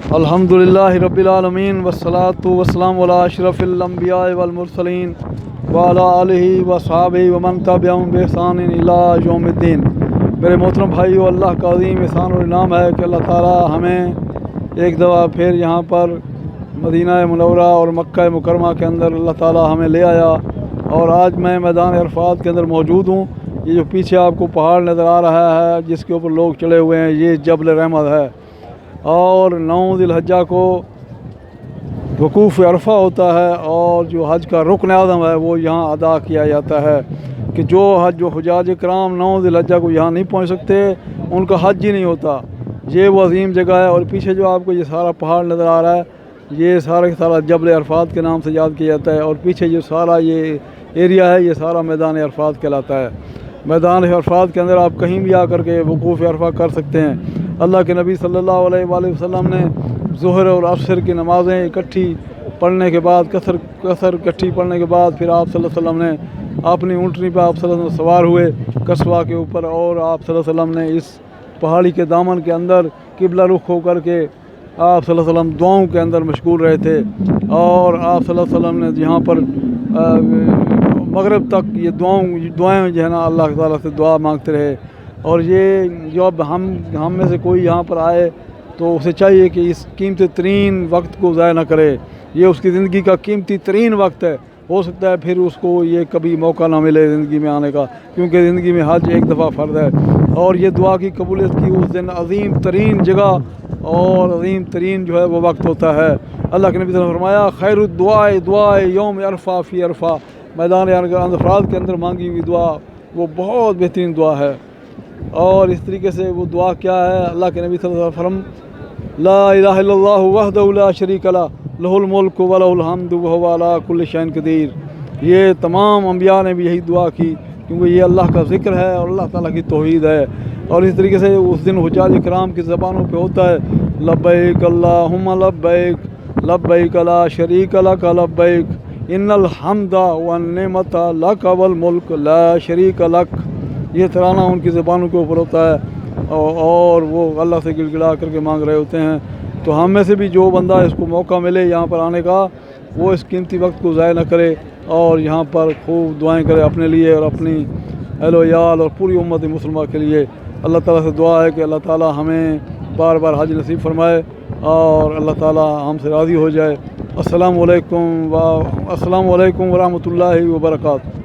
الحمدللہ رب العالمین والصلاة والسلام علی اشرف الانبیاء والمرسلین وعلی آلہ وصحابہ ومن تبعہم بإحسان الی یوم الدین۔ میرے محترم بھائیو، اللہ کا عظیم احسان اور انعام ہے کہ اللہ تعالی ہمیں ایک دفعہ پھر یہاں پر مدینہ منورہ اور مکہ مکرمہ کے اندر اللہ تعالی ہمیں لے آیا، اور آج میں میدان عرفات کے اندر موجود ہوں۔ یہ جو پیچھے آپ کو پہاڑ نظر آ رہا ہے جس کے اوپر لوگ چڑھے ہوئے ہیں، یہ جبل رحمت ہے، اور 9 ذی الحجہ کو وقوف عرفہ ہوتا ہے، اور جو حج کا رکن اعظم ہے وہ یہاں ادا کیا جاتا ہے کہ جو حجاج کرام 9 ذی الحجہ کو یہاں نہیں پہنچ سکتے، ان کا حج ہی نہیں ہوتا۔ یہ وہ عظیم جگہ ہے، اور پیچھے جو آپ کو یہ سارا پہاڑ نظر آ رہا ہے، یہ سارا جبل عرفات کے نام سے یاد کیا جاتا ہے، اور پیچھے جو سارا یہ ایریا ہے یہ سارا میدان عرفات کہلاتا ہے۔ میدان عرفات کے اندر آپ کہیں بھی آ کر کے وقوف عرفہ کر سکتے ہیں۔ اللہ کے نبی صلی اللہ علیہ وآلہ وسلم نے ظہر اور عصر کی نمازیں اکٹھی پڑھنے کے بعد قصر اکٹھی پڑھنے کے بعد پھر آپ صلی اللہ علیہ وسلم نے اپنی اونٹنی پہ آپ صلی اللہ علیہ وسلم سوار ہوئے قصوہ کے اوپر، اور آپ صلی اللہ علیہ وسلم نے اس پہاڑی کے دامن کے اندر قبلہ رخ ہو کر کے آپ صلی اللہ علیہ وسلم دعاؤں کے اندر مشغول رہے تھے، اور آپ صلی اللہ علیہ وسلم نے یہاں پر مغرب تک یہ دعائیں جو ہے نا اللہ تعالیٰ سے دعا مانگتے رہے۔ اور یہ جب ہم میں سے کوئی یہاں پر آئے تو اسے چاہیے کہ اس قیمتی ترین وقت کو ضائع نہ کرے۔ یہ اس کی زندگی کا قیمتی ترین وقت ہے، ہو سکتا ہے پھر اس کو یہ کبھی موقع نہ ملے زندگی میں آنے کا، کیونکہ زندگی میں حج ایک دفعہ فرض ہے۔ اور یہ دعا کی قبولیت کی اس دن عظیم ترین جگہ اور عظیم ترین جو ہے وہ وقت ہوتا ہے۔ اللہ کے نبی صلی اللہ علیہ وسلم نے فرمایا خیر الدعاء دعائے یوم عرفہ فی عرفہ، میدان عرفات کے اندر مانگی ہوئی دعا وہ بہت بہترین دعا ہے۔ اور اس طریقے سے وہ دعا کیا ہے؟ اللہ کے نبی صلی اللہ علیہ وسلم لا الہ الا اللہ وحدہ لا شریک لہ لہ الملک و لہ الحمد وہو علی کل شیء قدیر۔ یہ تمام انبیاء نے بھی یہی دعا کی، کیونکہ یہ اللہ کا ذکر ہے اور اللہ تعالیٰ کی توحید ہے۔ اور اس طریقے سے اس دن حجاج کرام کی زبانوں پہ ہوتا ہے لبیک اللہم لبیک لبیک لا شریک لک لبیک ان الحمد والنعمت لک والملک لا شریک لک۔ یہ ترانہ ان کی زبانوں کے اوپر ہوتا ہے، اور وہ اللہ سے گڑ گڑا کر کے مانگ رہے ہوتے ہیں۔ تو ہم میں سے بھی جو بندہ اس کو موقع ملے یہاں پر آنے کا، وہ اس قیمتی وقت کو ضائع نہ کرے، اور یہاں پر خوب دعائیں کرے اپنے لیے اور اپنی اہل و عیال اور پوری امت مسلمہ کے لیے۔ اللہ تعالیٰ سے دعا ہے کہ اللہ تعالیٰ ہمیں بار بار حج نصیب فرمائے، اور اللہ تعالیٰ ہم سے راضی ہو جائے۔ السلام علیکم ورحمۃ اللہ وبرکاتہ۔